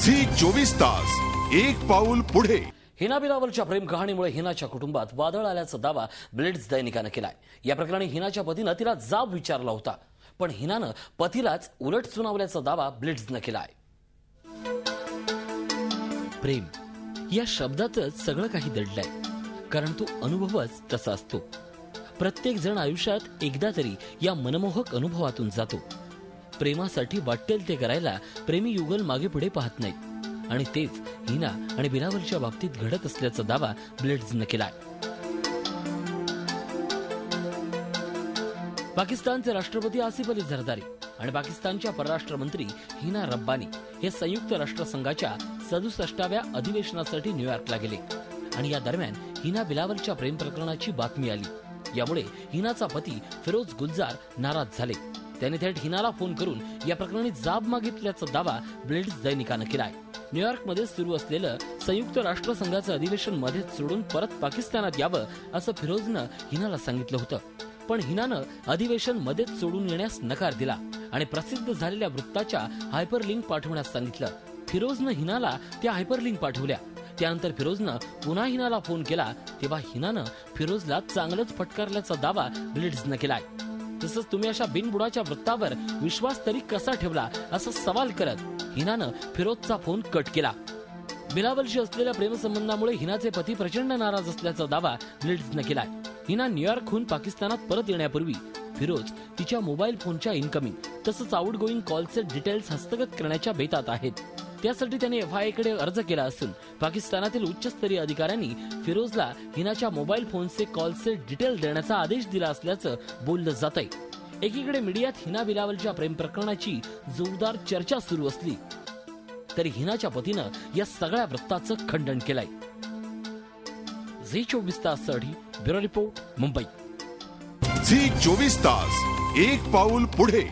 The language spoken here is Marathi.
झी 24 तास एक पाऊल पुढे। हिना बिलावलच्या प्रेम कहाणीमुळे हिनाच्या कुटुंबात वादळ आल्याचा दावा ब्लिट्झ दैनिकाने केलाय। या प्रकरणी हिनाच्या पतीने तिला जाब विचारला होता, पण हिनाने पतीलाच उलट सुनावल्याचा दावा ब्लिट्झने केलाय। प्रेम या शब्दातच सगळं काही दडलंय, कारण तो अनुभवच तसा असतो। प्रत्येक जण आयुष्यात एकदा तरी या मनमोहक अनुभवातून जातो। प्रेमासाठी वाटेल ते करायला प्रेमी युगल मागे पुढे पाहत नाहीत, आणि तेच हिना आणि बिलावलच्या बाबतीत घडत असल्याचा दावा ब्लिट्झने केलाय। पाकिस्तानचे राष्ट्रपती आसिफ अली झरदारी आणि पाकिस्तानच्या परराष्ट्र मंत्री हिना रब्बानी हे संयुक्त राष्ट्रसंघाच्या 67व्या अधिवेशनासाठी न्यूयॉर्कला गेले, आणि या दरम्यान हिना बिलावलच्या प्रेम प्रकरणाची बातमी आली। यामुळे हिनाचा पती फिरोज गुलजार नाराज झाले। त्याने थेट हिनाला फोन करून या प्रकरणी जाब मागितल्याचा दावा ब्लिट्झ दैनिकाने केलाय। न्यूयॉर्कमध्ये सुरू असलेलं संयुक्त राष्ट्रसंघाचं अधिवेशन मध्येच सोडून परत पाकिस्तानात यावं असं फिरोजनं हिनाला सांगितलं होतं, पण हिनानं अधिवेशन मध्येच सोडून येण्यास नकार दिला आणि प्रसिद्ध झालेल्या वृत्ताच्या हायपरलिंक पाठवण्यास सांगितलं। फिरोजनं हिनाला त्या हायपरलिंक पाठवल्या। त्यानंतर फिरोजनं पुन्हा हिनाला फोन केला, तेव्हा हिनानं फिरोजला चांगलंच फटकारल्याचा दावा ब्लिट्झने केलाय। तसंच तुम्ही अशा बिनबुडाच्या वृत्तावर विश्वास तरी कसा ठेवला असा सवाल करत हिनानं फिरोजचा फोन कट केला। बिलावलशी असलेल्या प्रेमसंबंधामुळे हिनाचे पती प्रचंड नाराज असल्याचा दावा ब्लिट्झने केलाय। हिना न्यूयॉर्कहून पाकिस्तानात परत येण्यापूर्वी फिरोज तिच्या मोबाईल फोनच्या इनकमिंग तसंच आउटगोईंग कॉलचे डिटेल्स हस्तगत करण्याच्या बेतात आहेत। त्यासाठी त्याने FIA कडे अर्ज केला असून पाकिस्तानातील उच्चस्तरीय अधिकाऱ्यांनी फिरोजला हिनाच्या मोबाईल फोनचे कॉलचे डिटेल देण्याचा आदेश दिला असल्याचं बोललं जातंय। एकीकडे मीडियात हिना बिलावलच्या प्रेम प्रकरणाची जोरदार चर्चा सुरू असली तरी हिनाच्या पतीनं या सगळ्या वृत्ताचं खंडन केलंय। झी 24 ताससाठी ब्युरो रिपोर्ट, मुंबई। झी 24 तास एक पाऊल पुढे।